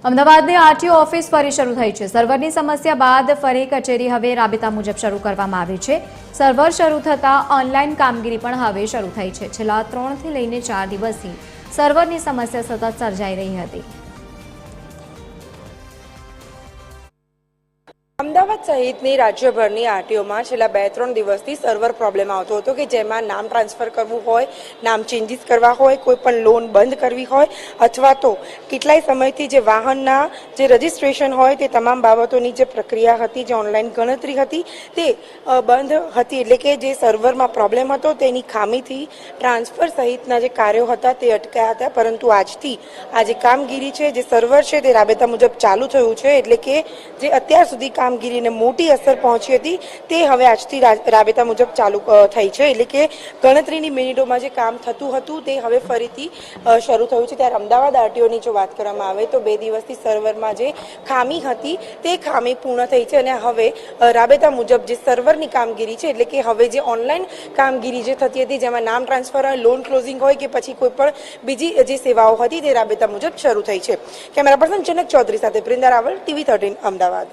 અમદાવાદની RTO office ફરી શરૂ થઈ છે। સર્વરની સમસ્યા બાદ ફરી કચેરી હવે રાબેતા મુજબ શરૂ કરવામાં આવી છે। સર્વર શરૂ થતાં ઓનલાઈન કામગીરી પણ હવે શરૂ થઈ છે। છેલ્લા 3 થી લઈને 4 દિવસથી સર્વરની સમસ્યા સતત સર્જાઈ રહી હતી। અમદાવાદ સહિતની રાજ્યભરની આરટીઓમાં છેલ્લા 2-3 દિવસથી સર્વર પ્રોબ્લેમ આવતો હતો કે જેમાં નામ ટ્રાન્સફર કરવું હોય, નામ ચેન્જીસ કરવા હોય, કોઈ પણ લોન બંધ કરવી હોય અથવા તો કેટલાય સમયથી જે વાહનના જે રજિસ્ટ્રેશન હોય તે તમામ બાબતોની જે પ્રક્રિયા હતી, જે ઓનલાઈન ગણતરી હતી તે બંધ હતી। એટલે કે જે સર્વરમાં પ્રોબ્લેમ હતો તેની ખામીથી ટ્રાન્સફર સહિતના જે કાર્યો હતા તે અટક્યા હતા। પરંતુ આજથી આ જે કામગીરી છે, જે સર્વર છે તે રાબેતા મુજબ ચાલુ થયું છે। એટલે કે જે અત્યાર સુધી કામગીરીને મોટી અસર પહોંચી હતી તે હવે આજથી રાબેતા મુજબ ચાલુ થઈ છે। એટલે કે ગણતરીની મિનિટોમાં જે કામ થતું હતું તે હવે ફરીથી શરૂ થયું છે। ત્યારે અમદાવાદ આરટીઓની જો વાત કરવામાં આવે તો 2 દિવસથી સર્વરમાં જે ખામી હતી તે ખામી પૂર્ણ થઈ છે અને હવે રાબેતા મુજબ જે સર્વરની કામગીરી છે, એટલે કે હવે જે ઓનલાઈન કામગીરી જે થતી હતી જેમાં નામ ટ્રાન્સફર હોય, લોન ક્લોઝિંગ હોય કે પછી કોઈ પણ બીજી જે સેવાઓ હતી તે રાબેતા મુજબ શરૂ થઈ છે। કેમેરા પર્સન જનક ચૌધરી સાથે પ્રિંદા રાવલ, TV13 અમદાવાદ।